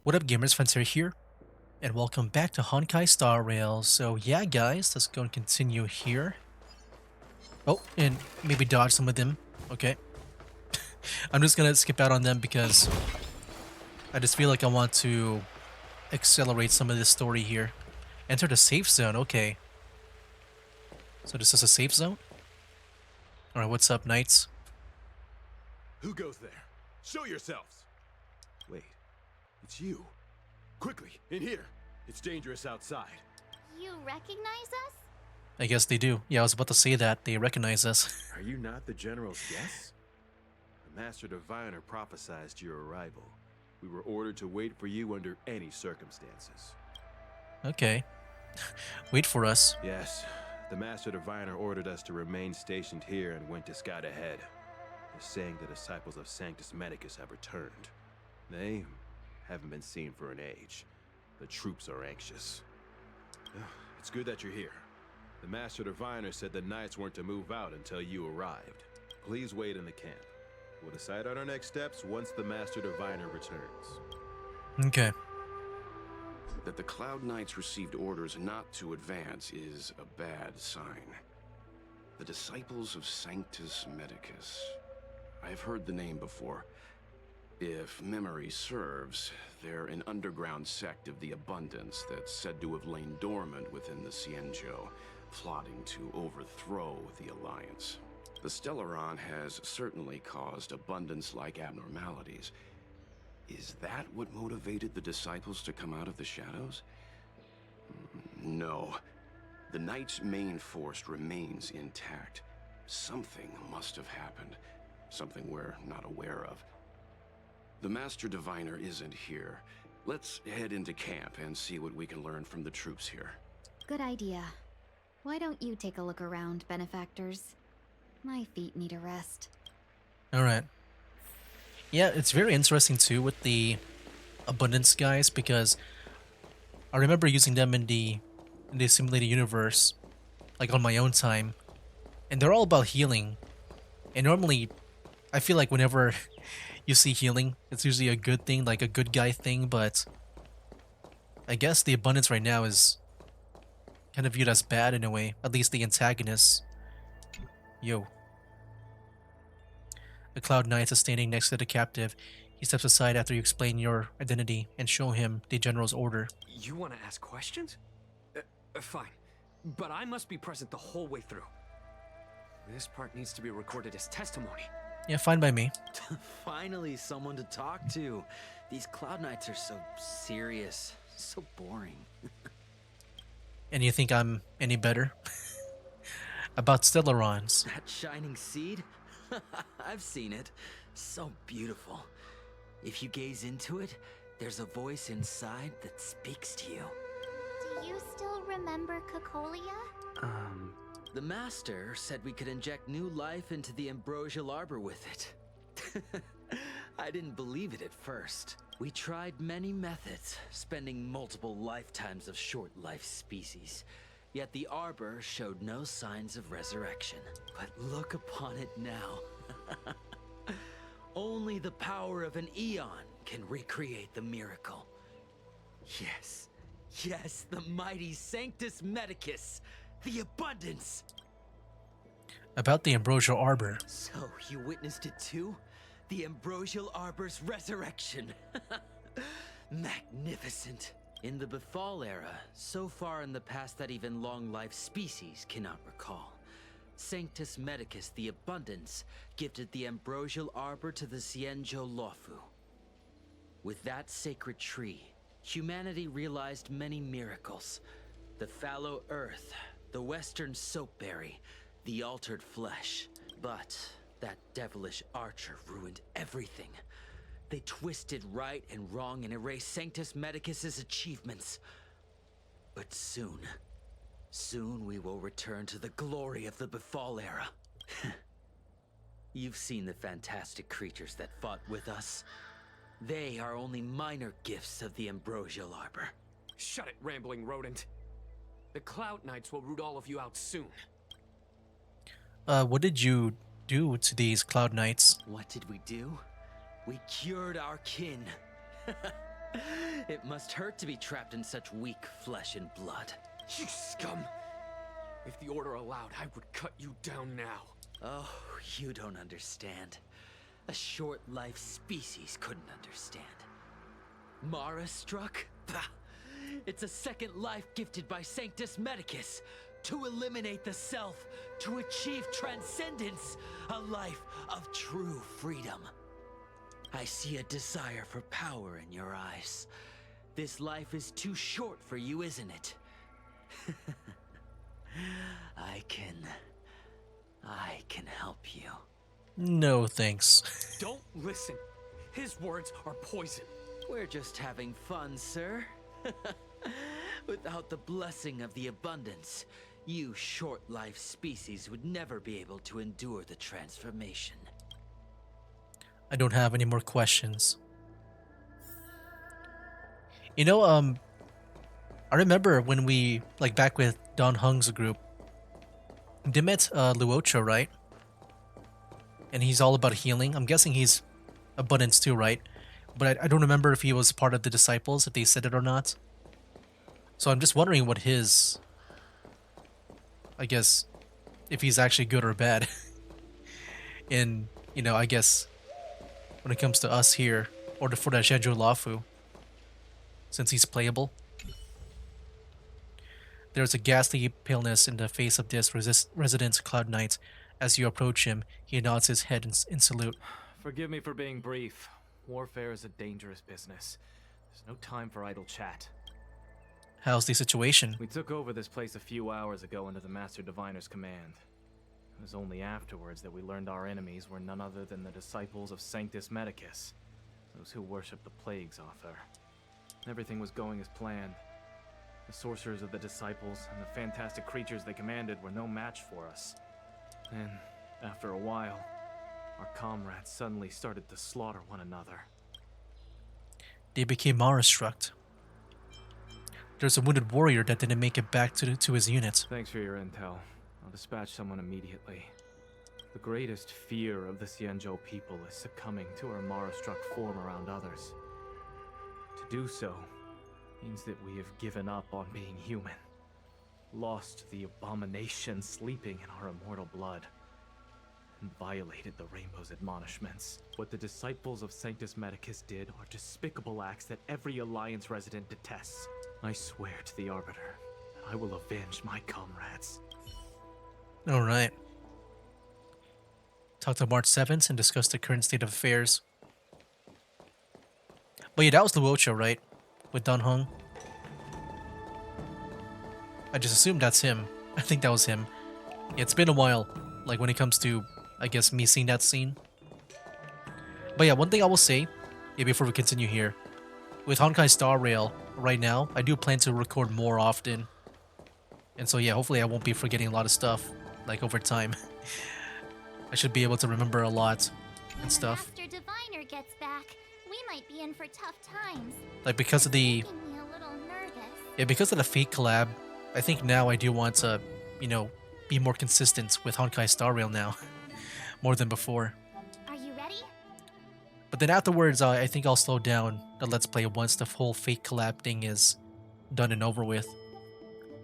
What up, gamers? Frontier here, and welcome back to Honkai Star Rail. So yeah, guys, let's go and continue here. Oh, and maybe dodge some of them. Okay, I'm just gonna skip out on them because I just feel like I want to accelerate some of this story here. Enter the safe zone. Okay, so this is a safe zone. All right, what's up, knights? Who goes there? Show yourselves! Wait, it's you. Quickly, in here. It's dangerous outside. You recognize us? I guess they do. Yeah, I was about to say that they recognize us. Are you not the General's guest? The Master Diviner prophesied your arrival. We were ordered to wait for you under any circumstances. Okay, wait for us. Yes, the Master Diviner ordered us to remain stationed here and went to scout ahead. They're saying the disciples of Sanctus Medicus have returned. They haven't been seen for an age. The troops are anxious. It's good that you're here. The Master Diviner said the knights weren't to move out until you arrived. Please wait in the camp. We'll decide on our next steps once the Master Diviner returns. Okay. That the Cloud Knights received orders not to advance is a bad sign. The disciples of Sanctus Medicus. I've heard the name before. If memory serves, they're an underground sect of the Abundance that's said to have lain dormant within the Cienjo, plotting to overthrow the Alliance. The Stellaron has certainly caused Abundance-like abnormalities. Is that what motivated the disciples to come out of the shadows? No. The Knight's main force remains intact. Something must have happened. Something we're not aware of. The Master Diviner isn't here. Let's head into camp and see what we can learn from the troops here. Good idea. Why don't you take a look around, benefactors? My feet need a rest. All right. Yeah, it's very interesting too with the abundance guys because I remember using them in the simulated universe, like on my own time, and they're all about healing. And normally, I feel like whenever you see healing, it's usually a good thing, like a good guy thing. But I guess the abundance right now is kind of viewed as bad in a way. At least the antagonists. Yo. The Cloud Knight is standing next to the captive. He steps aside after you explain your identity and show him the General's order. You want to ask questions? Fine. But I must be present the whole way through. This part needs to be recorded as testimony. Yeah, fine by me. Finally, someone to talk to. These Cloud Knights are so serious, so boring. And you think I'm any better? About Stellarons. That shining seed? I've seen it. So beautiful. If you gaze into it, there's a voice inside that speaks to you. Do you still remember Cocolia? The Master said we could inject new life into the ambrosial arbor with it. I didn't believe it at first. We tried many methods, spending multiple lifetimes of short-life species. Yet the arbor showed no signs of resurrection. But look upon it now. Only the power of an eon can recreate the miracle. Yes, yes, the mighty Sanctus Medicus, the Abundance. About the Ambrosial Arbor. So, you witnessed it too? The Ambrosial Arbor's resurrection. Magnificent. In the Befall era, so far in the past that even long-life species cannot recall, Sanctus Medicus, the Abundance, gifted the Ambrosial Arbor to the Cienjo Lofu. With that sacred tree, humanity realized many miracles. The fallow earth, the western soapberry, the altered flesh. But that devilish archer ruined everything. They twisted right and wrong and erased Sanctus Medicus's achievements. But soon we will return to the glory of the Befall era. You've seen the fantastic creatures that fought with us. They are only minor gifts of the Ambrosial Arbor. Shut it, rambling rodent. The Cloud Knights will root all of you out soon. What did you do to these Cloud Knights? What did we do? We cured our kin. It must hurt to be trapped in such weak flesh and blood. You scum! If the Order allowed, I would cut you down now. Oh, you don't understand. A short-life species couldn't understand. Mara struck? Pah! It's a second life gifted by Sanctus Medicus to eliminate the self, to achieve transcendence, a life of true freedom. I see a desire for power in your eyes. This life is too short for you, isn't it? I can help you. No thanks. Don't listen. His words are poison. We're just having fun, sir. Without the blessing of the abundance, you short-life species would never be able to endure the transformation. I don't have any more questions. You know, I remember when we, like back with Don Hung's group, they met Luocho, right? And he's all about healing. I'm guessing he's abundance too, right? But I don't remember if he was part of the disciples, if they said it or not. So I'm just wondering what his, I guess, if he's actually good or bad. And, you know, I guess when it comes to us here, or for the Zhenju Lafu, since he's playable. There's a ghastly paleness in the face of this resident Cloud Knight. As you approach him, he nods his head in salute. Forgive me for being brief. Warfare is a dangerous business. There's no time for idle chat. How's the situation? We took over this place a few hours ago under the Master Diviner's command. It was only afterwards that we learned our enemies were none other than the disciples of Sanctus Medicus, those who worship the plague's author. Everything was going as planned. The sorcerers of the disciples and the fantastic creatures they commanded were no match for us. Then, after a while, our comrades suddenly started to slaughter one another. They became awe-struck. There's a wounded warrior that didn't make it back to his unit. Thanks for your intel. I'll dispatch someone immediately. The greatest fear of the Xianzhou people is succumbing to our Mara-struck form around others. To do so means that we have given up on being human, lost the abomination sleeping in our immortal blood, and violated the Rainbow's admonishments. What the disciples of Sanctus Medicus did are despicable acts that every Alliance resident detests. I swear to the Arbiter that I will avenge my comrades. Alright. Talk to March 7th and discuss the current state of affairs. But yeah, that was Luocho, right? With Don Hung. I just assumed that's him. I think that was him. Yeah, it's been a while, like when it comes to, I guess, me seeing that scene. But yeah, one thing I will say, yeah, before we continue here, with Honkai Star Rail right now, I do plan to record more often. And so yeah, hopefully I won't be forgetting a lot of stuff, like over time. I should be able to remember a lot and stuff. Master Diviner gets back, we might be in for tough times. Like because of the, Making me a little nervous. yeah, because of the Fate collab, I think now I do want to, you know, be more consistent with Honkai Star Rail now, more than before. Are you ready? But then afterwards, I think I'll slow down the Let's Play once the whole Fate collab thing is done and over with.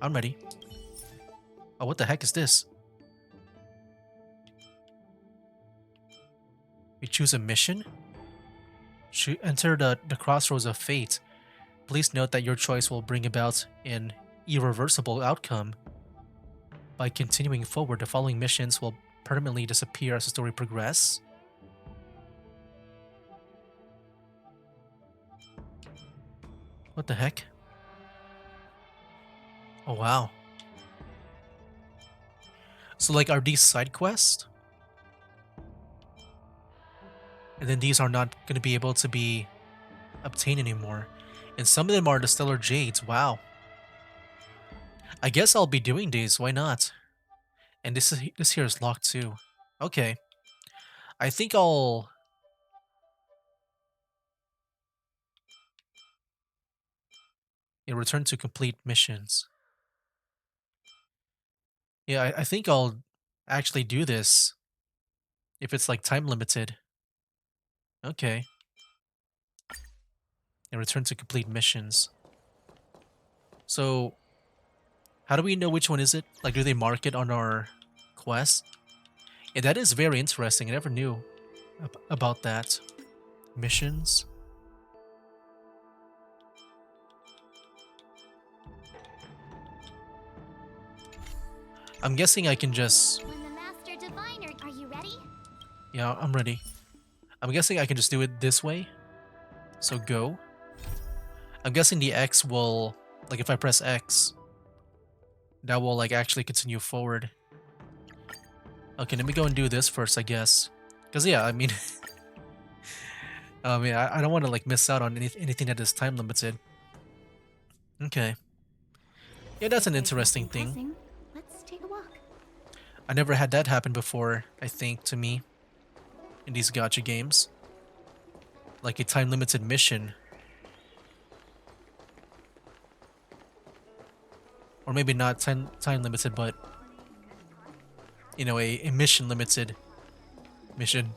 I'm ready. Oh, what the heck is this? You choose a mission? Enter the crossroads of fate. Please note that your choice will bring about an irreversible outcome. By continuing forward, the following missions will permanently disappear as the story progresses. What the heck? Oh wow. So like, are these side quests? And then these are not going to be able to be obtained anymore. And some of them are the Stellar Jades. Wow. I guess I'll be doing these. Why not? And this here is locked too. Okay. I think I'll... Yeah, return to complete missions. Yeah, I think I'll actually do this if it's like time limited. Okay. and return to complete missions. So, how do we know which one is it? Like, do they mark it on our quest? Yeah, that is very interesting. I never knew about that. Missions. I'm guessing I can just... When the Master Diviner, are you ready? Yeah, I'm ready. I'm guessing I can just do it this way. So go. I'm guessing the X will... Like, if I press X, that will, like, actually continue forward. Okay, let me go and do this first, I guess. Because, yeah, I mean... I don't want to, like, miss out on anything that is time limited. Okay. Yeah, that's an If there's interesting nothing thing. pressing, let's take a walk. I never had that happen before, I think, to me. In these gacha games. Like a time limited mission. Or maybe not time limited, but... You know, a mission limited mission.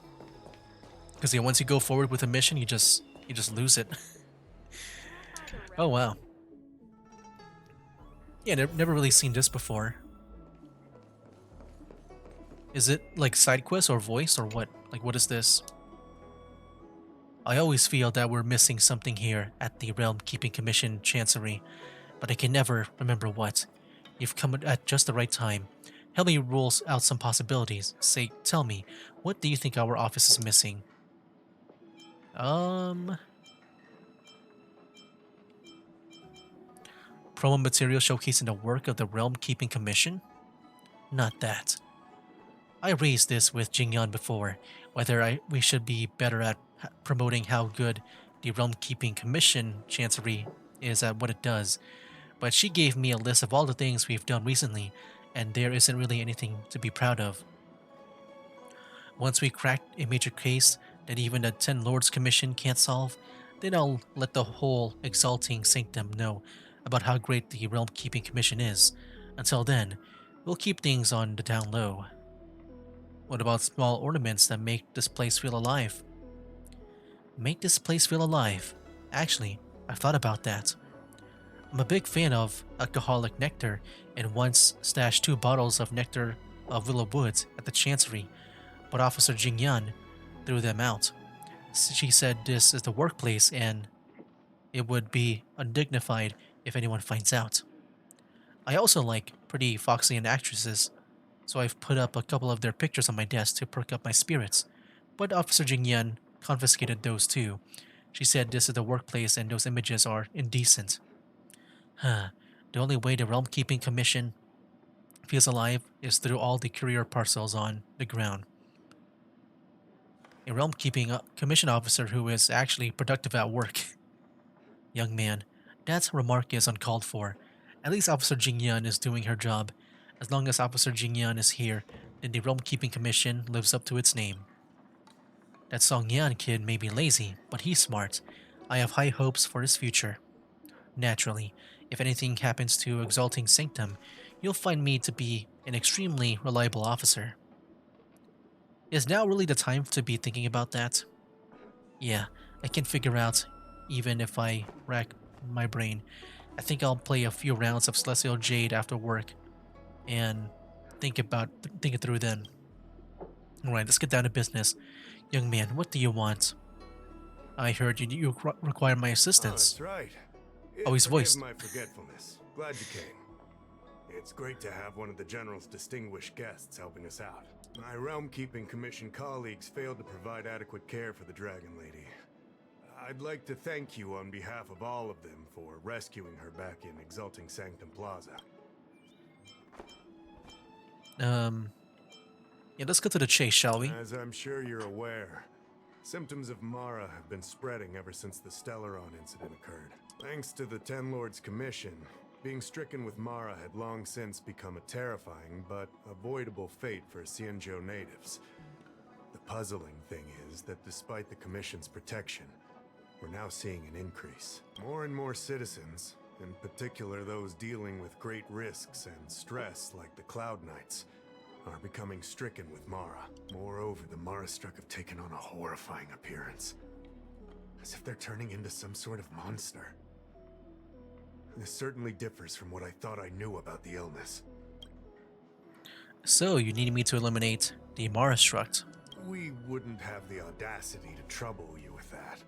Because yeah, once you go forward with a mission, you just lose it. Oh wow. Yeah, never really seen this before. Is it like side quest or voice or what? Like what is this? I always feel that we're missing something here at the Realm Keeping Commission Chancery, but I can never remember what. You've come at just the right time. Help me rule out some possibilities. Tell me, what do you think our office is missing? Promo material showcasing the work of the Realm Keeping Commission? Not that. I raised this with Jingyan before, whether we should be better at promoting how good the Realm Keeping Commission Chancery is at what it does, but she gave me a list of all the things we've done recently, and there isn't really anything to be proud of. Once we crack a major case that even the Ten Lords Commission can't solve, then I'll let the whole Exalting Sanctum know about how great the Realm Keeping Commission is. Until then, we'll keep things on the down low. What about small ornaments that make this place feel alive? Make this place feel alive? Actually, I've thought about that. I'm a big fan of alcoholic nectar and once stashed 2 bottles of nectar of Willow Woods at the Chancery, but Officer Jingyan threw them out. She said this is the workplace and it would be undignified if anyone finds out. I also like pretty Foxian actresses, so I've put up a couple of their pictures on my desk to perk up my spirits, but Officer Jingyan confiscated those too. She said this is the workplace and those images are indecent. The only way the Realm Keeping Commission feels alive is through all the courier parcels on the ground. A Realm Keeping Commission officer who is actually productive at work. Young man, that remark is uncalled for. At least Officer Jingyan is doing her job. As long as Officer Jingyan is here, then the Realm Keeping Commission lives up to its name. That Songyan kid may be lazy, but he's smart. I have high hopes for his future. Naturally, if anything happens to Exalting Sanctum, you'll find me to be an extremely reliable officer. Is now really the time to be thinking about that? Yeah, I can figure out, even if I rack my brain. I think I'll play a few rounds of Celestial Jade after work and think it through then. Alright, let's get down to business. Young man, what do you want? I heard you require my assistance. That's right. Oh, he's Forgive voiced. my forgetfulness. Glad you came. It's great to have one of the General's distinguished guests helping us out. My Realm Keeping Commission colleagues failed to provide adequate care for the Dragon Lady. I'd like to thank you on behalf of all of them for rescuing her back in Exalting Sanctum Plaza. Yeah, let's go to the chase, shall we? As I'm sure you're aware, symptoms of Mara have been spreading ever since the Stellaron incident occurred. Thanks to the Ten Lords Commission, being stricken with Mara had long since become a terrifying but avoidable fate for Xianzhou natives. The puzzling thing is that despite the Commission's protection, we're now seeing an increase. More and more citizens, in particular those dealing with great risks and stress like the Cloud Knights, are becoming stricken with Mara. Moreover, the Mara struck have taken on a horrifying appearance. as if they're turning into some sort of monster. This certainly differs from what I thought I knew about the illness. So, you need me to eliminate the Marastruct. We wouldn't have the audacity to trouble you with that.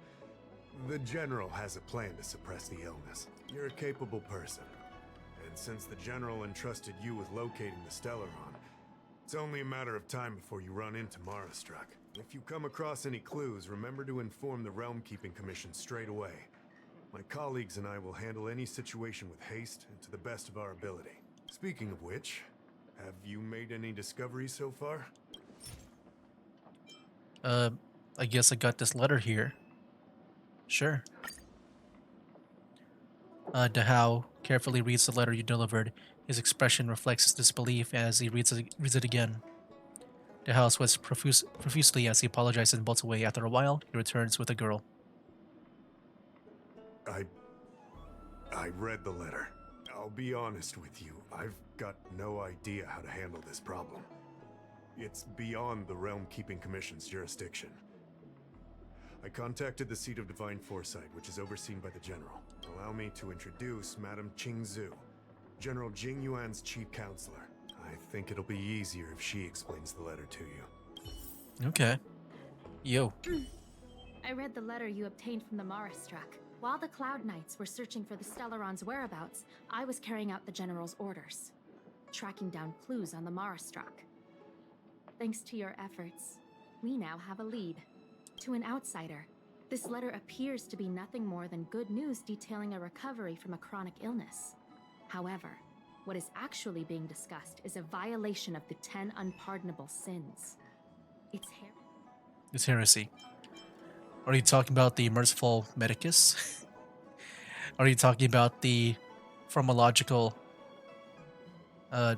The General has a plan to suppress the illness. You're a capable person. And since the General entrusted you with locating the Stellaron, it's only a matter of time before you run into Marastruck. If you come across any clues, remember to inform the Realm Keeping Commission straight away. My colleagues and I will handle any situation with haste and to the best of our ability. Speaking of which, have you made any discoveries so far? I guess I got this letter here. Sure. Dahao carefully reads the letter you delivered. His expression reflects his disbelief as he reads it again. Dahao sweats profusely as he apologizes and bolts away. After a while, he returns with a girl. I read the letter. I'll be honest with you, I've got no idea how to handle this problem. It's beyond the Realm Keeping Commission's jurisdiction. I contacted the seat of Divine Foresight, which is overseen by the General. Allow me to introduce Madame Qingzhu, General Jing Yuan's chief counselor. I think it'll be easier if she explains the letter to you. Okay. Yo. I read the letter you obtained from the Marastruck. While the Cloud Knights were searching for the Stellaron's whereabouts, I was carrying out the General's orders, tracking down clues on the Marastruck. Thanks to your efforts, we now have a lead. To an outsider, this letter appears to be nothing more than good news detailing a recovery from a chronic illness. However, what is actually being discussed is a violation of the 10 unpardonable sins. It's heresy. Are you talking about the merciful Medicus? Are you talking about the pharmacological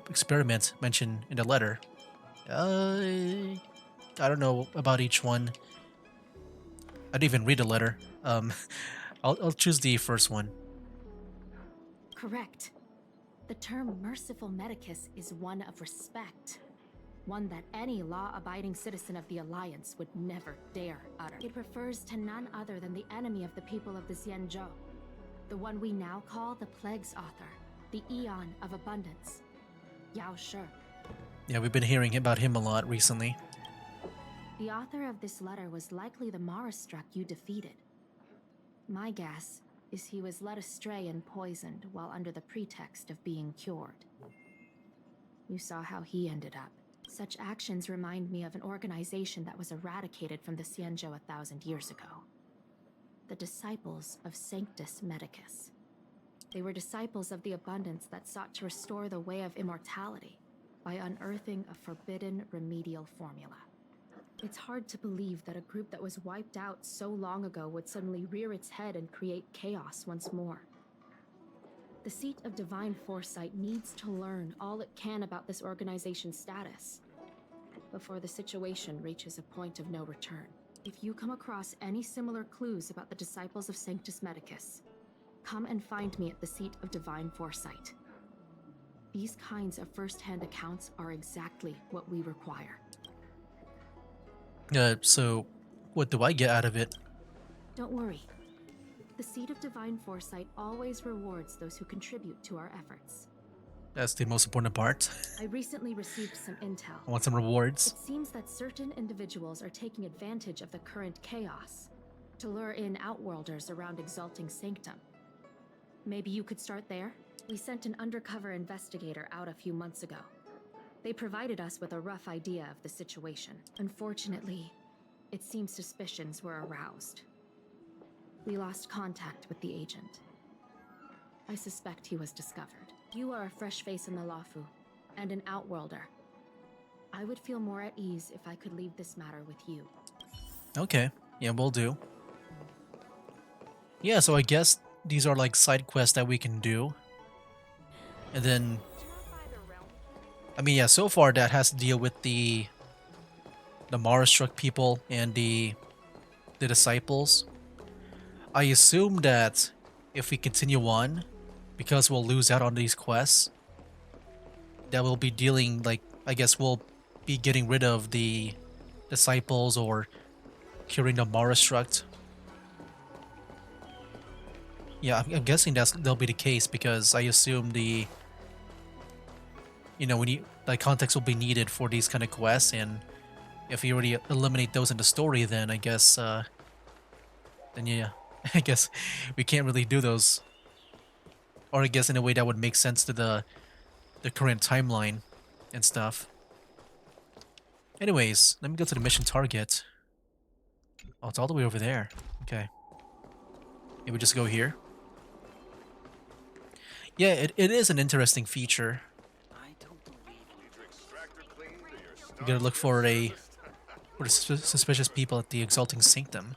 experiment mentioned in the letter? I don't know about each one. I didn't even read the letter. I'll choose the first one. Correct. The term merciful Medicus is one of respect. One that any law-abiding citizen of the Alliance would never dare utter. It refers to none other than the enemy of the people of the Xianzhou. The one we now call the Plague's author, the Eon of Abundance, Yao Shi. Yeah, we've been hearing about him a lot recently. The author of this letter was likely the Marastruck you defeated. My guess is he was led astray and poisoned while under the pretext of being cured. You saw how he ended up. Such actions remind me of an organization that was eradicated from the Xianzhou 1,000 years ago. The Disciples of Sanctus Medicus. They were disciples of the Abundance that sought to restore the way of immortality by unearthing a forbidden remedial formula. It's hard to believe that a group that was wiped out so long ago would suddenly rear its head and create chaos once more. The seat of Divine Foresight needs to learn all it can about this organization's status before the situation reaches a point of no return. If you come across any similar clues about the Disciples of Sanctus Medicus, come and find me at the seat of Divine Foresight. These kinds of first-hand accounts are exactly what we require. So what do I get out of it? Don't worry. The seat of Divine Foresight always rewards those who contribute to our efforts. That's the most important part. I recently received some intel. I want some rewards. It seems that certain individuals are taking advantage of the current chaos to lure in Outworlders around Exalting Sanctum. Maybe you could start there? We sent an undercover investigator out a few months ago. They provided us with a rough idea of the situation. Unfortunately, it seems suspicions were aroused. We lost contact with the agent. I suspect he was discovered. You are a fresh face in the Lafu, and an Outworlder. I would feel more at ease if I could leave this matter with you. Okay, yeah, will do. Yeah, so I guess these are like side quests that we can do. And then, I mean, yeah, so far that has to deal with the Marastruck people and the disciples. I assume that if we continue on, because we'll lose out on these quests, that we'll be dealing, like, I guess we'll be getting rid of the disciples or curing the Marastruck. Yeah, I'm guessing that'll be the case because I assume we need like context will be needed for these kind of quests, and if you already eliminate those in the story, then I guess then yeah, I guess we can't really do those, or I guess in a way that would make sense to the current timeline and stuff. Anyways, let me go to the mission target. Oh, it's all the way over there. Okay. Maybe just go here. Yeah, it is an interesting feature. You gotta look for the suspicious people at the Exalting Sanctum.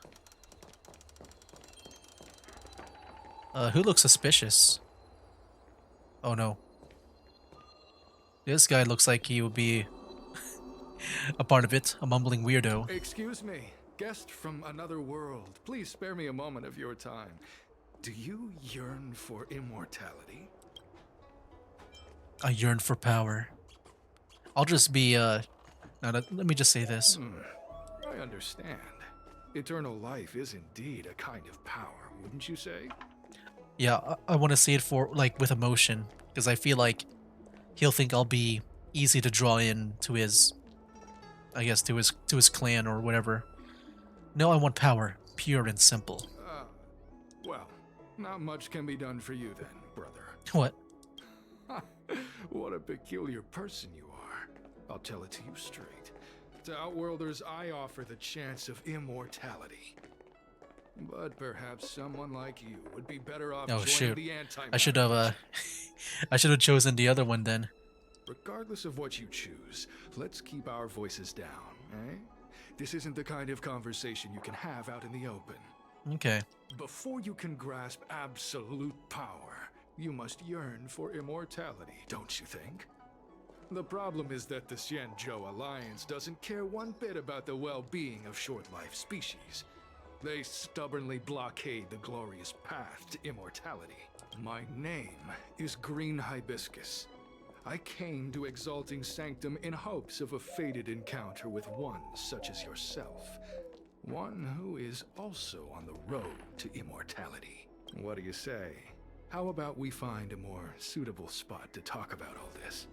Who looks suspicious? Oh no. This guy looks like he would be a part of it, a mumbling weirdo. Excuse me, guest from another world. Please spare me a moment of your time. Do you yearn for immortality? I yearn for power. I'll just be, now let me just say this. I understand. Eternal life is indeed a kind of power, wouldn't you say? Yeah, I want to say it for, like, with emotion, because I feel like he'll think I'll be easy to draw in to his, I guess, to his clan or whatever. No, I want power, pure and simple. Well, not much can be done for you then, brother. What? What a peculiar person you are. I'll tell it to you straight. To Outworlders, I offer the chance of immortality. But perhaps someone like you would be better off joining the anti-matter. I should have chosen the other one then. Regardless of what you choose, let's keep our voices down, eh? This isn't the kind of conversation you can have out in the open. Okay. Before you can grasp absolute power, you must yearn for immortality, don't you think? The problem is that the Xianzhou Alliance doesn't care one bit about the well-being of short-life species. They stubbornly blockade the glorious path to immortality. My name is Green Hibiscus. I came to Exalting Sanctum in hopes of a fated encounter with one such as yourself. One who is also on the road to immortality. What do you say? How about we find a more suitable spot to talk about all this?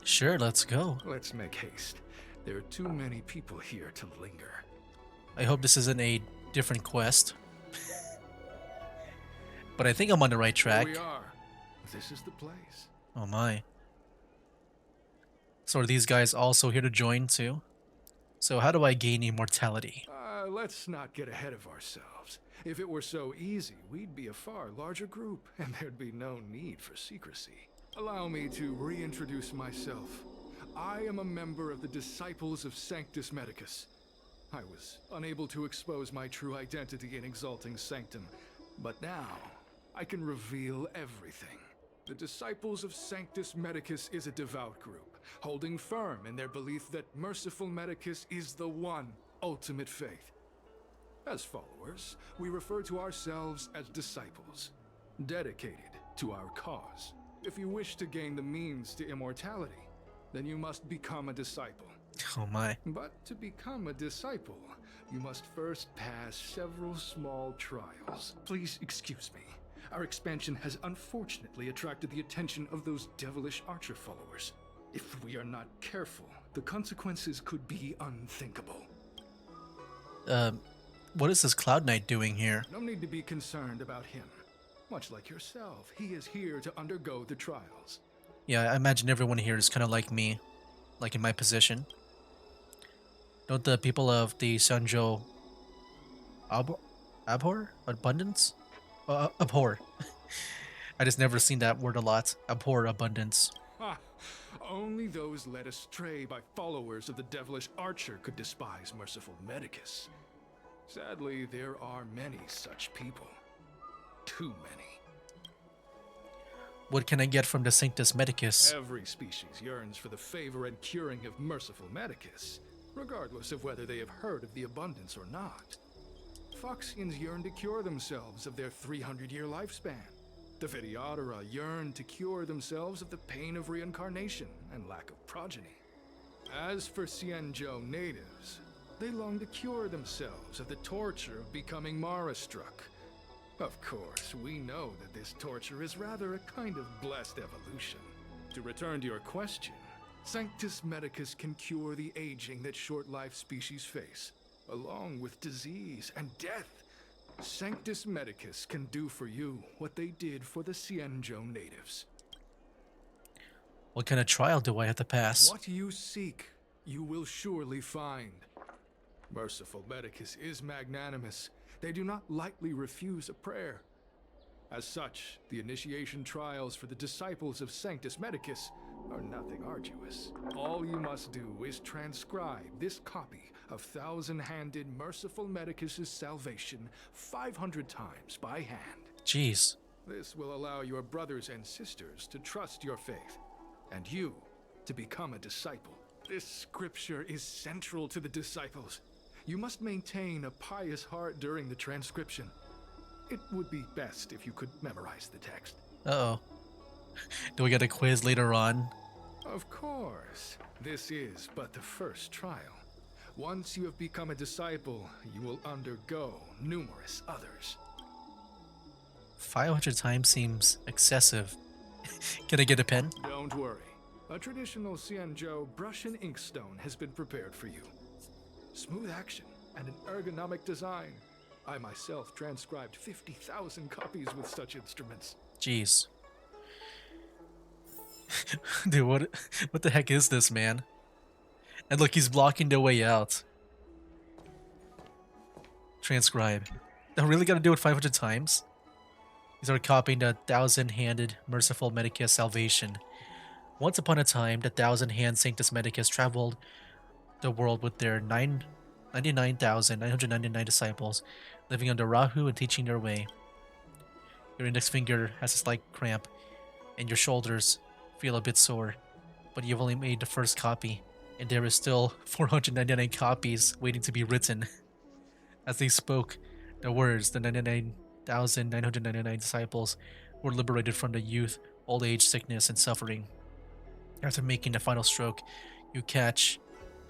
Sure, let's go. Let's make haste. There are too many people here to linger. I hope this isn't a different quest. But I think I'm on the right track. Here we are. This is the place. Oh my. So are these guys also here to join too? So how do I gain immortality? Let's not get ahead of ourselves. If it were so easy, we'd be a far larger group, and there'd be no need for secrecy. Allow me to reintroduce myself. I am a member of the Disciples of Sanctus Medicus. I was unable to expose my true identity in Exalting Sanctum, but now I can reveal everything. The Disciples of Sanctus Medicus is a devout group, holding firm in their belief that merciful Medicus is the one ultimate faith. As followers, we refer to ourselves as disciples, dedicated to our cause. If you wish to gain the means to immortality, then you must become a disciple. Oh my. But to become a disciple, you must first pass several small trials. Please excuse me. Our expansion has unfortunately attracted the attention of those devilish archer followers. If we are not careful, the consequences could be unthinkable. What is this Cloud Knight doing here? No need to be concerned about him. Much like yourself, he is here to undergo the trials. Yeah, I imagine everyone here is kind of like me, like in my position. Don't the people of the Sanzhou abhor? Abundance? Abhor. I just never seen that word a lot. Abhor abundance. Ha! Only those led astray by followers of the devilish archer could despise merciful Medicus. Sadly, there are many such people. Too many. What can I get from the Sanctus Medicus? Every species yearns for the favor and curing of merciful Medicus, regardless of whether they have heard of the abundance or not. Foxians yearn to cure themselves of their 300-year lifespan. The Videodora yearn to cure themselves of the pain of reincarnation and lack of progeny. As for Xianzhou natives, they long to cure themselves of the torture of becoming Mara-struck. Of course, we know that this torture is rather a kind of blessed evolution. To return to your question, Sanctus Medicus can cure the aging that short-lived species face, along with disease and death. Sanctus Medicus can do for you what they did for the Xianzhou natives. What kind of trial do I have to pass? What you seek, you will surely find. Merciful Medicus is magnanimous. They do not lightly refuse a prayer. As such, the initiation trials for the disciples of Sanctus Medicus are nothing arduous. All you must do is transcribe this copy of thousand-handed Merciful Medicus's salvation 500 times by hand. Jeez. This will allow your brothers and sisters to trust your faith, and you to become a disciple. This scripture is central to the disciples. You must maintain a pious heart during the transcription. It would be best if you could memorize the text. Uh-oh. Do we get a quiz later on? Of course. This is but the first trial. Once you have become a disciple, you will undergo numerous others. 500 times seems excessive. Can I get a pen? Don't worry. A traditional Xianzhou brush and inkstone has been prepared for you. Smooth action and an ergonomic design. I myself transcribed 50,000 copies with such instruments. Jeez. Dude, what the heck is this, man? And look, he's blocking the way out. Transcribe. I really gotta do it 500 times? These are copying the thousand-handed Merciful Medicus salvation. Once upon a time, the thousand-hand Sanctus Medicus traveled the world with their 99,999 disciples, living under Rahu and teaching their way. Your index finger has a slight cramp, and your shoulders feel a bit sore, but you've only made the first copy, and there is still 499 copies waiting to be written. As they spoke the words, the 99,999 disciples were liberated from the youth, old age, sickness, and suffering. After making the final stroke, you catch...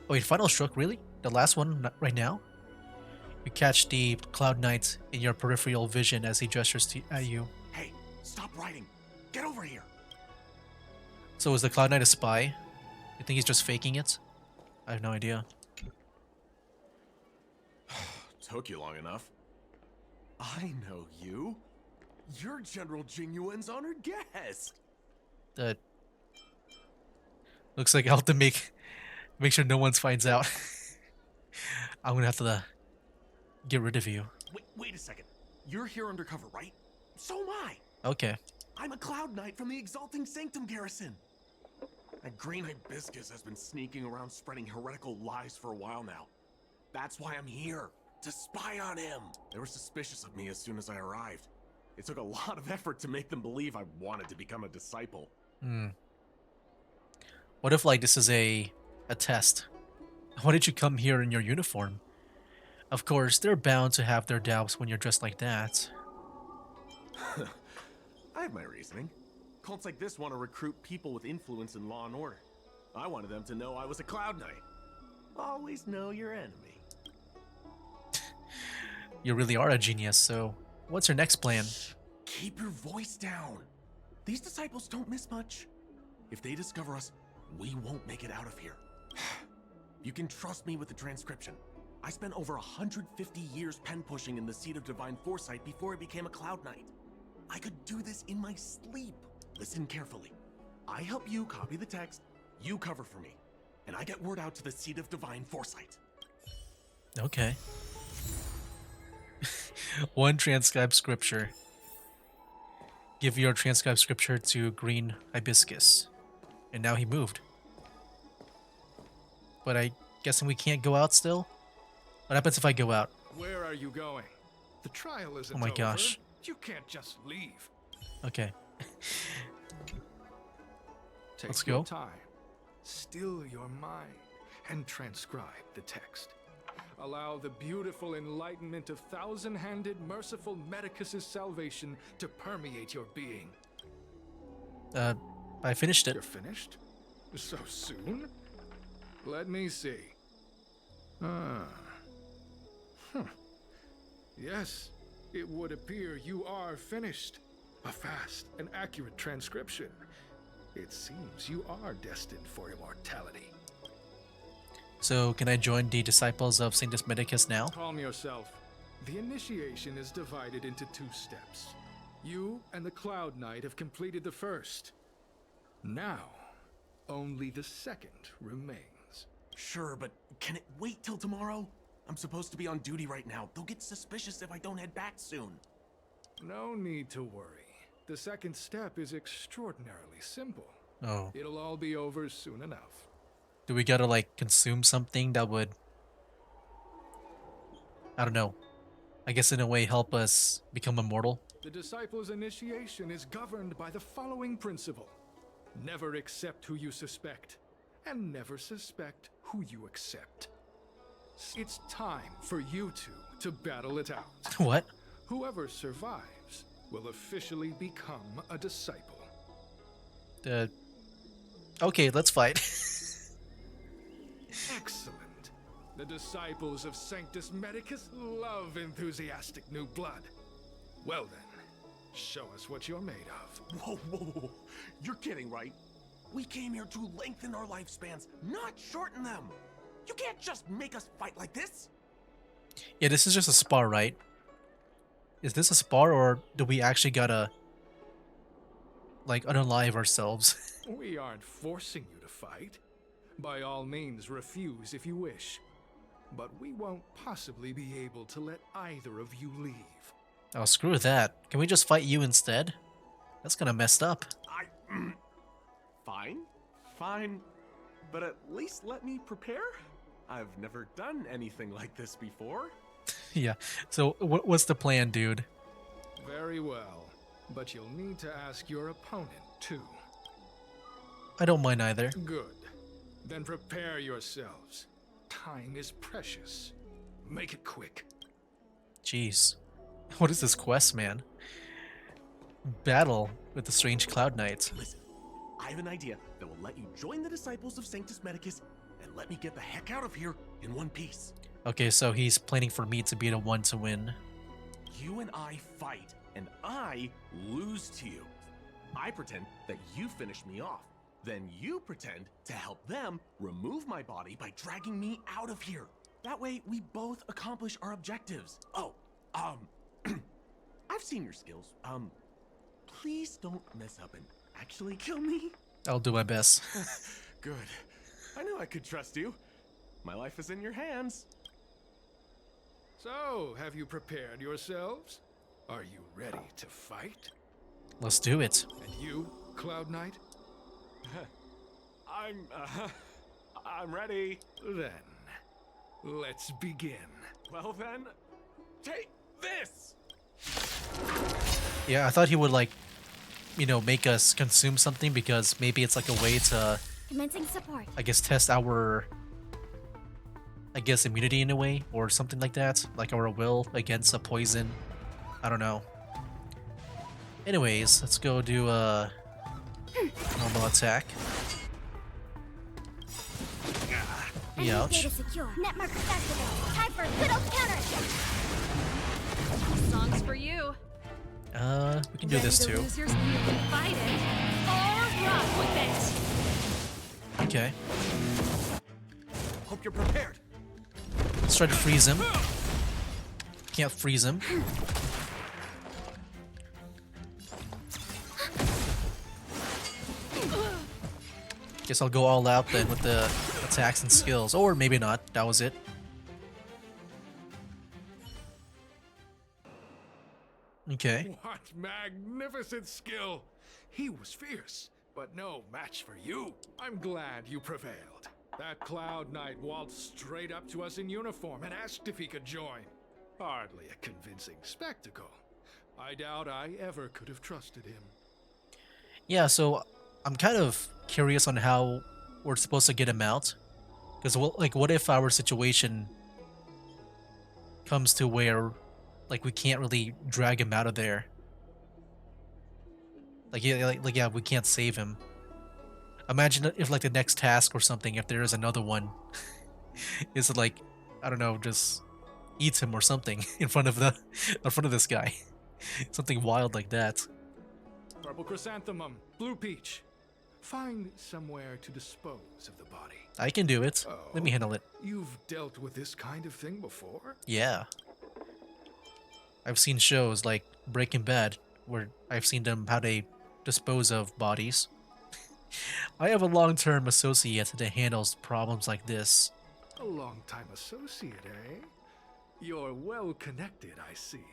Wait, final stroke, really? The last one right now? You catch the Cloud Knight in your peripheral vision as he gestures at you. Hey, stop writing! Get over here! So is the Cloud Knight a spy? You think he's just faking it? I have no idea. Took you long enough. I know you. You're General Jinyuan's honored guest. That looks like I'll have to make sure no one finds out. I'm gonna have to get rid of you. Wait a second. You're here undercover, right? So am I. Okay. I'm a Cloud Knight from the Exalting Sanctum garrison. That green hibiscus has been sneaking around spreading heretical lies for a while now. That's why I'm here, to spy on him. They were suspicious of me as soon as I arrived. It took a lot of effort to make them believe I wanted to become a disciple. What if, like, this is a test? Why did you come here in your uniform? Of course, they're bound to have their doubts when you're dressed like that. I have my reasoning. Cults like this want to recruit people with influence in law and order. I wanted them to know I was a Cloud Knight. Always know your enemy. You really are a genius, so what's your next plan? Keep your voice down. These disciples don't miss much. If they discover us, we won't make it out of here. You can trust me with the transcription. I spent over 150 years pen pushing in the seat of divine foresight before I became a Cloud Knight. I could do this in my sleep. Listen carefully. I help you copy the text, you cover for me, and I get word out to the seat of divine foresight. Okay. One transcribed scripture. Give your transcribed scripture to Green Hibiscus. And now he moved. But I guessing we can't go out still? What happens if I go out? Where are you going? The trial isn't Oh my over. gosh. You can't just leave. Okay. Take Let's your go. time. Still your mind and transcribe the text. Allow the beautiful enlightenment of thousand-handed Merciful Medicus's salvation to permeate your being. I finished it. You're finished? So soon? Let me see. Yes, it would appear you are finished. A fast and accurate transcription. It seems you are destined for immortality. So can I join the disciples of Sanctus Medicus now? Calm yourself. The initiation is divided into 2 steps. You and the Cloud Knight have completed the first. Now, only the second remains. Sure, but can it wait till tomorrow? I'm supposed to be on duty right now. They'll get suspicious if I don't head back soon. No need to worry. The second step is extraordinarily simple. Oh. It'll all be over soon enough. Do we gotta like consume something that would, I don't know, I guess in a way help us become immortal? The disciples' initiation is governed by the following principle. Never accept who you suspect, and never suspect who you accept. It's time for you two to battle it out. What? Whoever survives will officially become a disciple. Okay, let's fight. Excellent. The disciples of Sanctus Medicus love enthusiastic new blood. Well then, show us what you're made of. Whoa, whoa, whoa. You're kidding, right? We came here to lengthen our lifespans, not shorten them. You can't just make us fight like this. Yeah, this is just a spar, right? Is this a spar, or do we actually gotta like unalive ourselves? We aren't forcing you to fight. By all means, refuse if you wish. But we won't possibly be able to let either of you leave. Oh, screw that. Can we just fight you instead? That's kinda messed up. Fine. But at least let me prepare. I've never done anything like this before. Yeah, so what's the plan, dude? Very well. But you'll need to ask your opponent, too. I don't mind either. Good. Then prepare yourselves. Time is precious. Make it quick. Jeez. What is this quest, man? Battle with the strange Cloud Knight. Listen, I have an idea that will let you join the disciples of Sanctus Medicus and let me get the heck out of here in one piece. Okay, so he's planning for me to be the one to win. You and I fight, and I lose to you. I pretend that you finish me off. Then you pretend to help them remove my body by dragging me out of here. That way, we both accomplish our objectives. Oh, I've seen your skills. Please don't mess up and actually kill me. I'll do my best. Good. I knew I could trust you. My life is in your hands. So, have you prepared yourselves? Are you ready to fight? Let's do it. And you, Cloud Knight? I'm ready. Then, let's begin. Well then, take this! Yeah, I thought he would like, you know, make us consume something because maybe it's like a way to, Commencing support. I guess, test our, I guess, immunity in a way or something like that. Like our will against a poison. I don't know. Anyways, let's go do a normal attack. Ouch. Data secure. Net markers activated. Time for a good old counter. Songs for you. We can do this too. Lose your you can fight it or rock with it. Okay. Hope you're prepared. Let's try to freeze him. Can't freeze him. Guess I'll go all out then with the attacks and skills. Or maybe not. That was it. Okay. What magnificent skill! He was fierce, but no match for you. I'm glad you prevailed. That Cloud Knight waltzed straight up to us in uniform and asked if he could join. Hardly a convincing spectacle. I doubt I ever could have trusted him. Yeah, so I'm kind of curious on how we're supposed to get him out. Because, like, what if our situation comes to where, like, we can't really drag him out of there? Like, yeah, we can't save him. Imagine if, like, the next task or something, if there is another one, is like, I don't know, just eats him or something in front of this guy. Something wild like that. Purple chrysanthemum, blue peach. Find somewhere to dispose of the body. I can do it. Let me handle it. You've dealt with this kind of thing before? Yeah. I've seen shows like Breaking Bad where I've seen them how they dispose of bodies. I have a long-term associate that handles problems like this. A long-time associate, eh? You're well connected, I see.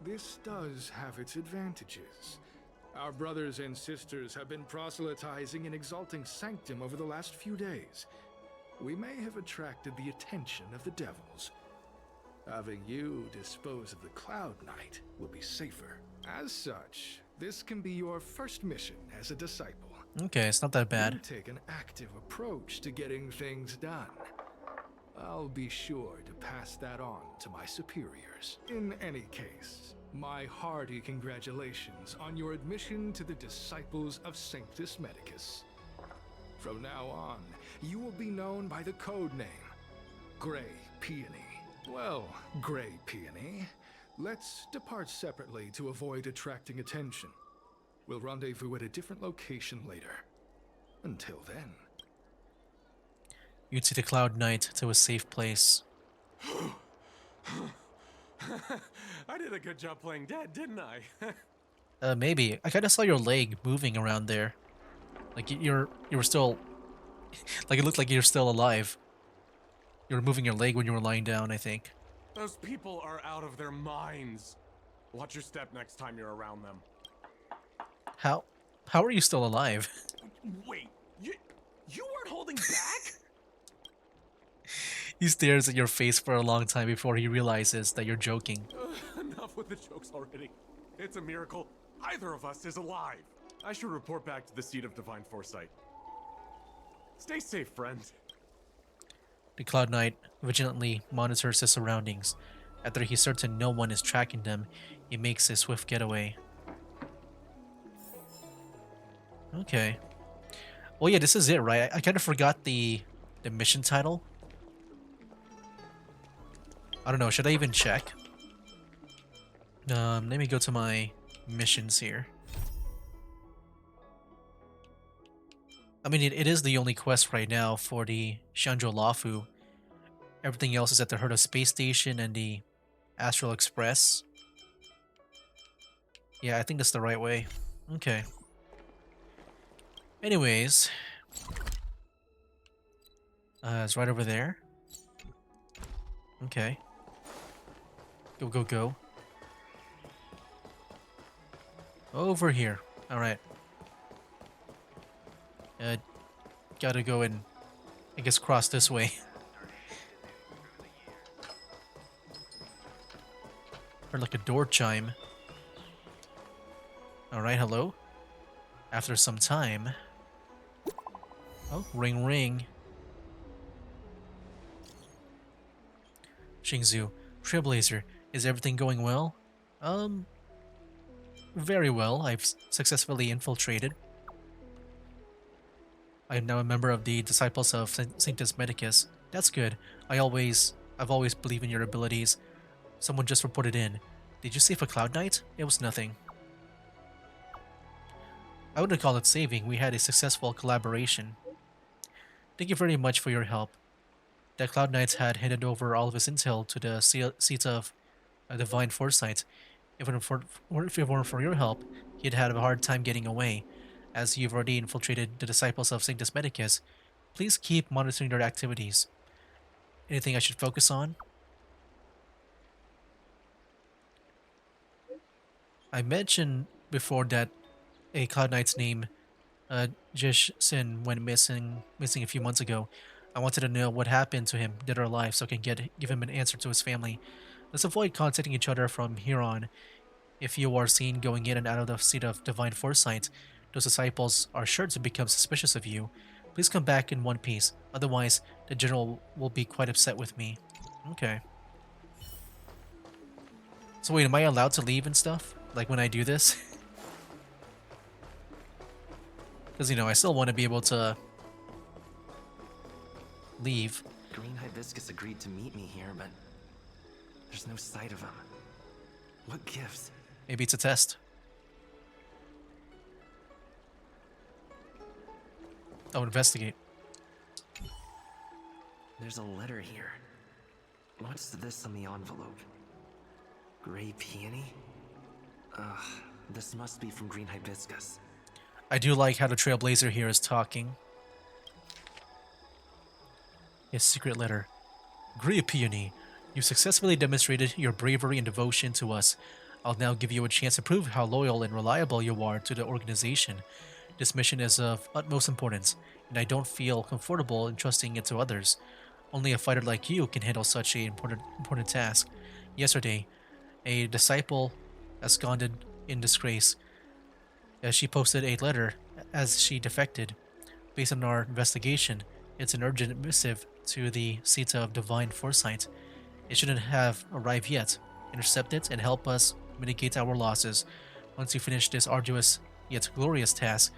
This does have its advantages. Our brothers and sisters have been proselytizing and exalting Sanctum over the last few days. We may have attracted the attention of the devils. Having you dispose of the Cloud Knight will be safer. As such, this can be your first mission as a disciple. Okay, it's not that bad. You take an active approach to getting things done. I'll be sure to pass that on to my superiors. In any case, my hearty congratulations on your admission to the Disciples of Sanctus Medicus. From now on, you will be known by the code name, Grey Peony. Well, Grey Peony, let's depart separately to avoid attracting attention. We'll rendezvous at a different location later. Until then. You'd see the Cloud Knight to a safe place. I did a good job playing dead, didn't I? Maybe. I kind of saw your leg moving around there. Like you were still, like it looked like you're still alive. You were moving your leg when you were lying down, I think. Those people are out of their minds. Watch your step next time you're around them. How are you still alive? Wait, you weren't holding back? He stares at your face for a long time before he realizes that you're joking. Enough with the jokes already. It's a miracle either of us is alive. I should report back to the seat of divine foresight. Stay safe, friend. The Cloud Knight vigilantly monitors his surroundings. After he's certain no one is tracking them, he makes a swift getaway. Okay. Well, yeah, this is it, right? I kind of forgot the mission title. I don't know, should I even check? Let me go to my missions here. I mean, it is the only quest right now for the Shanzhou Lafu. Everything else is at the Herta Space Station and the Astral Express. Yeah, I think that's the right way. Okay. Anyways. It's right over there. Okay. Go, go, go. Over here. Alright. Gotta go and, I guess, cross this way. Heard like a door chime. Alright, hello. After some time. Oh, ring ring. Xingzhu, Trailblazer, is everything going well? Very well. I've successfully infiltrated. I am now a member of the Disciples of Sanctus Medicus. That's good. I've always believed in your abilities. Someone just reported in. Did you save a Cloud Knight? It was nothing. I wouldn't call it saving. We had a successful collaboration. Thank you very much for your help. The Cloud Knights had handed over all of his intel to the seat of divine foresight. If it weren't for your help, he'd had a hard time getting away. As you've already infiltrated the Disciples of Sanctus Medicus, please keep monitoring their activities. Anything I should focus on? I mentioned before that a Cloud Knight's name, Jish Sin, went missing a few months ago. I wanted to know what happened to him, dead or alive, so I can give him an answer to his family. Let's avoid contacting each other from here on. If you are seen going in and out of the seat of divine foresight, those disciples are sure to become suspicious of you. Please come back in one piece, otherwise the general will be quite upset with me. Okay. So wait, am I allowed to leave and stuff? Like when I do this? Because, you know, I still want to be able to leave. Green Hibiscus agreed to meet me here, but there's no sight of him. What gives? Maybe it's a test. I'll investigate. There's a letter here. What's this on the envelope? Gray peony? Ugh, this must be from Green Hibiscus. I do like how the Trailblazer here is talking. His secret letter. Gray peony, you successfully demonstrated your bravery and devotion to us. I'll now give you a chance to prove how loyal and reliable you are to the organization. This mission is of utmost importance, and I don't feel comfortable entrusting it to others. Only a fighter like you can handle such an important task. Yesterday, a disciple absconded in disgrace as she posted a letter as she defected. Based on our investigation, it's an urgent missive to the seat of divine foresight. It shouldn't have arrived yet. Intercept it and help us mitigate our losses. Once you finish this arduous yet glorious task,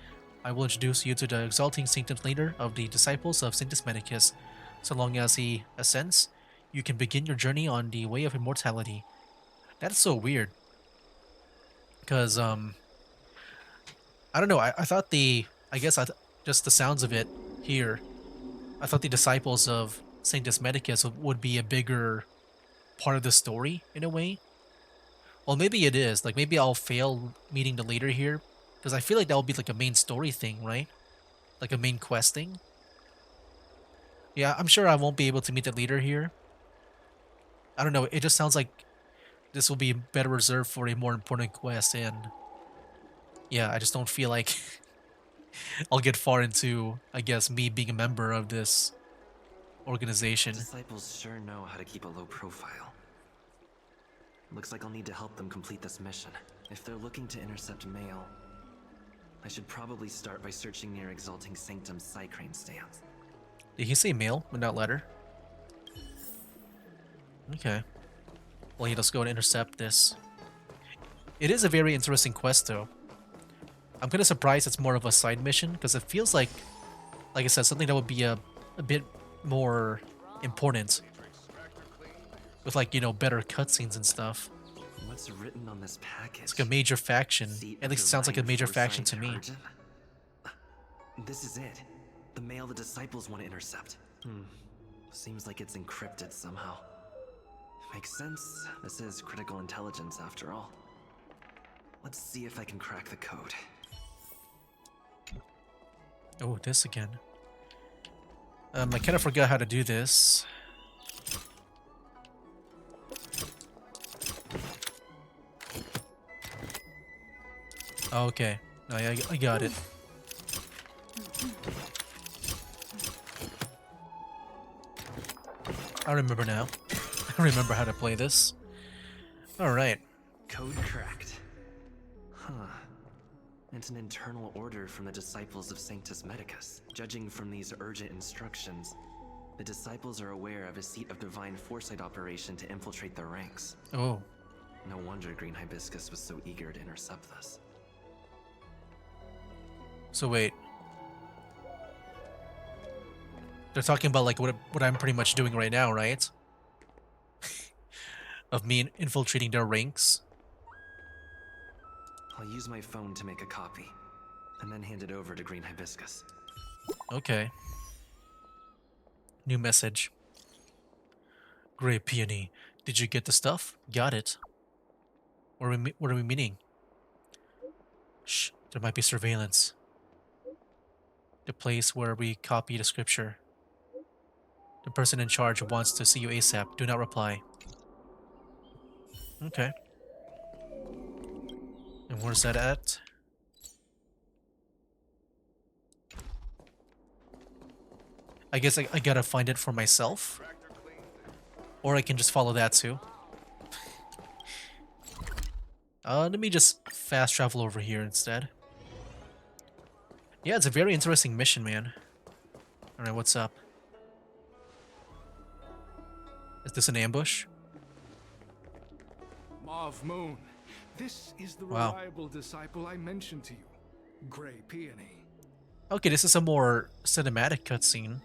I will introduce you to the exalting sanctum leader of the disciples of Sanctus Medicus. So long as he ascends, you can begin your journey on the way of immortality. That's so weird. Because, I don't know, I thought just the sounds of it here, I thought the disciples of Sanctus Medicus would be a bigger part of the story, in a way. Well, maybe it is. Like, maybe I'll fail meeting the leader here, because I feel like that would be like a main story thing, right? Like a main quest thing. Yeah, I'm sure I won't be able to meet the leader here. I don't know, it just sounds like this will be better reserved for a more important quest, and yeah, I just don't feel like I'll get far into, I guess, me being a member of this organization. Disciples sure know how to keep a low profile. Looks like I'll need to help them complete this mission. If they're looking to intercept mail, I should probably start by searching near Exalting Sanctum's Psycrane stands. Did he say mail but not letter? Okay. Well, yeah, let's go and intercept this. It is a very interesting quest, though. I'm kind of surprised it's more of a side mission, because it feels like I said, something that would be a bit more important. With, like, you know, better cutscenes and stuff. What's written on this package? It's like a major faction. At least it sounds like a major faction to me. This is it. The mail the disciples want to intercept. Seems like it's encrypted somehow. Makes sense. This is critical intelligence after all. Let's see if I can crack the code. Oh, this again. I kind of forgot how to do this. Okay. No, yeah, I got it. I remember now. I remember how to play this. Alright. Code cracked. Huh. It's an internal order from the disciples of Sanctus Medicus. Judging from these urgent instructions, the disciples are aware of a seat of divine foresight operation to infiltrate their ranks. Oh. No wonder Green Hibiscus was so eager to intercept this. So wait. They're talking about like what I'm pretty much doing right now, right? Of me infiltrating their ranks. I'll use my phone to make a copy, and then hand it over to Green Hibiscus. Okay. New message. Grey Peony, did you get the stuff? Got it. What are we meaning? Shh, there might be surveillance. The place where we copy the scripture. The person in charge wants to see you ASAP. Do not reply. Okay. And where's that at? I guess I gotta find it for myself. Or I can just follow that too. Let me just fast travel over here instead. Yeah, it's a very interesting mission, man. Alright, what's up? Is this an ambush? Mauve Moon, this is the Wow. reliable disciple I mentioned to you, Grey Peony. Okay, this is a more cinematic cutscene.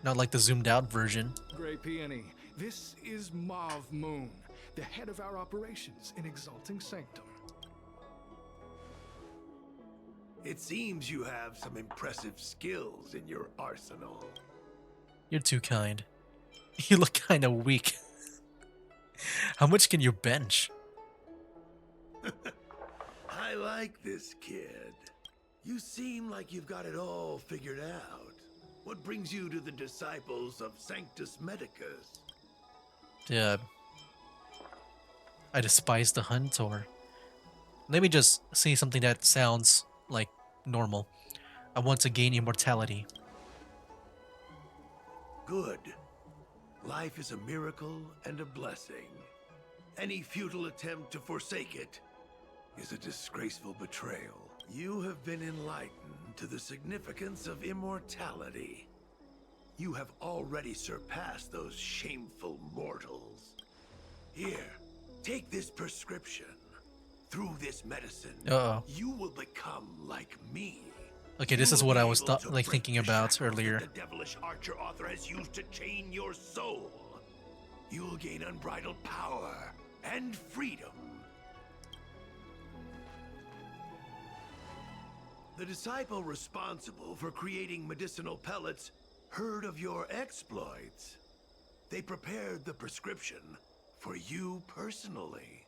not like the zoomed out version. Grey Peony, this is Mauve Moon, the head of our operations in Exalting Sanctum. It seems you have some impressive skills in your arsenal. You're too kind. You look kind of weak. How much can you bench? I like this kid. You seem like you've got it all figured out. What brings you to the disciples of Sanctus Medicus? Yeah. I despise the hunt, or let me just say something that sounds like normal. I want to gain immortality. Good. Life is a miracle and a blessing. Any futile attempt to forsake it is a disgraceful betrayal. You have been enlightened to the significance of immortality. You have already surpassed those shameful mortals. Here, take this prescription. Through this medicine, you will become like me. Okay, this is what I was thinking about earlier. The devilish archer author has used to chain your soul. You will gain unbridled power and freedom. The disciple responsible for creating medicinal pellets heard of your exploits. They prepared the prescription for you personally.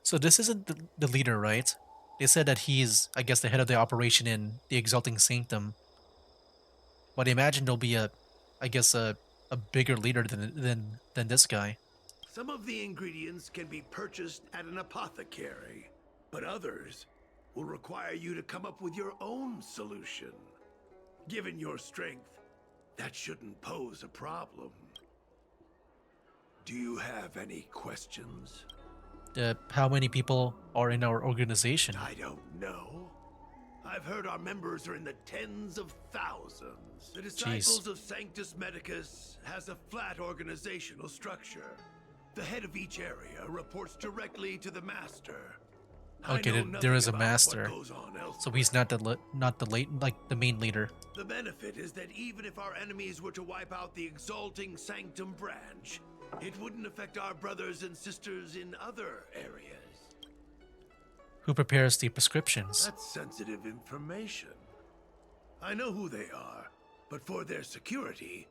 So this isn't the leader, right? They said that he's, I guess, the head of the operation in the Exalting Sanctum. But I imagine there'll be a bigger leader than this guy. Some of the ingredients can be purchased at an apothecary, but others will require you to come up with your own solution. Given your strength, that shouldn't pose a problem. Do you have any questions? How many people are in our organization? I don't know. I've heard our members are in the tens of thousands. The Disciples of Sanctus Medicus has a flat organizational structure. The head of each area reports directly to the master. Okay, there is a master, so he's not the main leader. The benefit is that even if our enemies were to wipe out the Exalting Sanctum branch, it wouldn't affect our brothers and sisters in other areas. Who prepares the prescriptions? That's sensitive information. I know who they are, but for their security,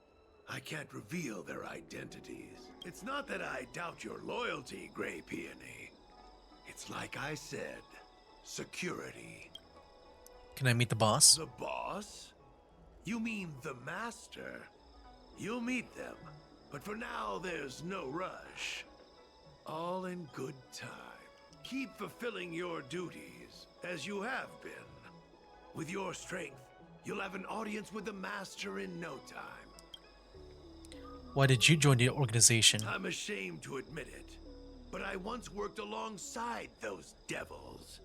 I can't reveal their identities. It's not that I doubt your loyalty, Grey Peony. It's like I said, security. Can I meet the boss? The boss? You mean the master? You'll meet them, but for now there's no rush. All in good time. Keep fulfilling your duties, as you have been. With your strength, you'll have an audience with the master in no time. Why did you join the organization? I'm ashamed to admit it, but I once worked alongside those devils.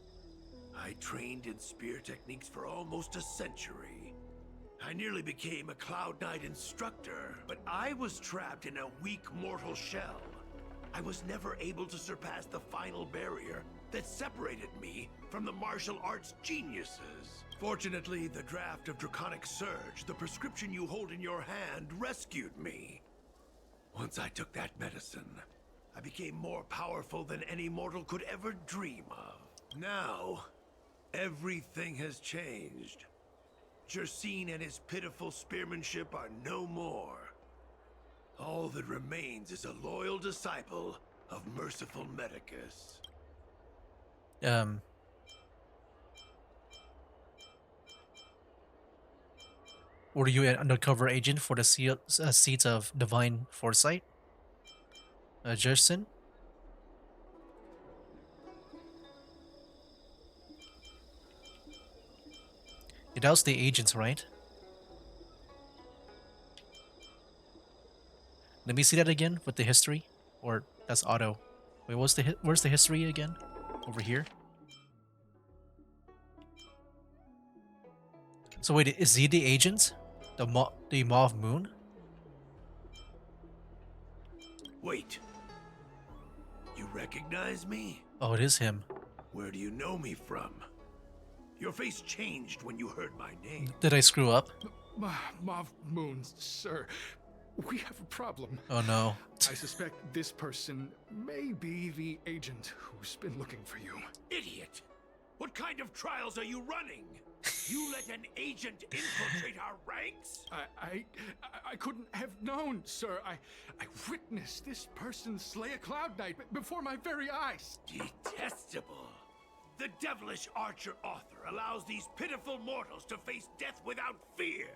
I trained in spear techniques for almost a century. I nearly became a Cloud Knight instructor, but I was trapped in a weak mortal shell. I was never able to surpass the final barrier that separated me from the martial arts geniuses. Fortunately, the draft of Draconic Surge, the prescription you hold in your hand, rescued me. Once I took that medicine, I became more powerful than any mortal could ever dream of. Now, everything has changed. Jersine and his pitiful spearmanship are no more. All that remains is a loyal disciple of merciful Medicus. Were you an undercover agent for the seats of Divine Foresight? Jerson? Yeah, that was the agents, right? Let me see that again with the history, or that's auto. Wait, where's the history again? Over here. So wait, is he the agent? The Mauve Moon? Wait. You recognize me? Oh, it is him. Where do you know me from? Your face changed when you heard my name. Did I screw up? Moth Moon, sir. We have a problem. Oh no. I suspect this person may be the agent who's been looking for you. Idiot! What kind of trials are you running? You let an agent infiltrate our ranks? I couldn't have known, sir. I witnessed this person slay a Cloud Knight before my very eyes. Detestable. The devilish archer author allows these pitiful mortals to face death without fear.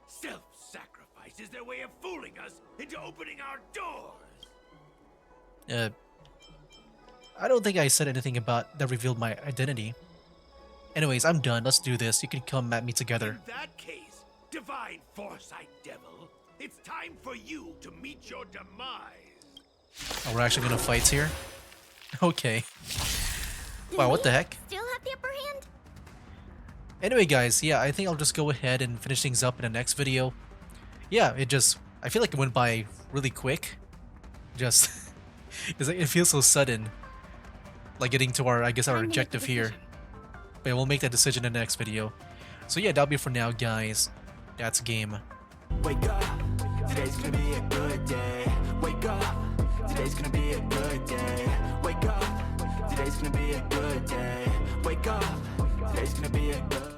Self-sacrifice is their way of fooling us into opening our doors. I don't think I said anything about that revealed my identity. Anyways, I'm done. Let's do this. You can come at me together. In that case, divine foresight devil, it's time for you to meet your demise. Oh, we're actually gonna fight here? Okay. Wow, what the heck? Still have the upper hand? Anyway, guys, yeah, I think I'll just go ahead and finish things up in the next video. Yeah, I feel like it went by really quick. Just, it feels so sudden. Like getting to our objective here. But we'll make that decision in the next video. So yeah, that'll be for now, guys. That's game. Wake up, today's gonna be a good day. Wake up, today's gonna be a good day. Wake up, today's gonna be a good day. Wake up, today's gonna be a good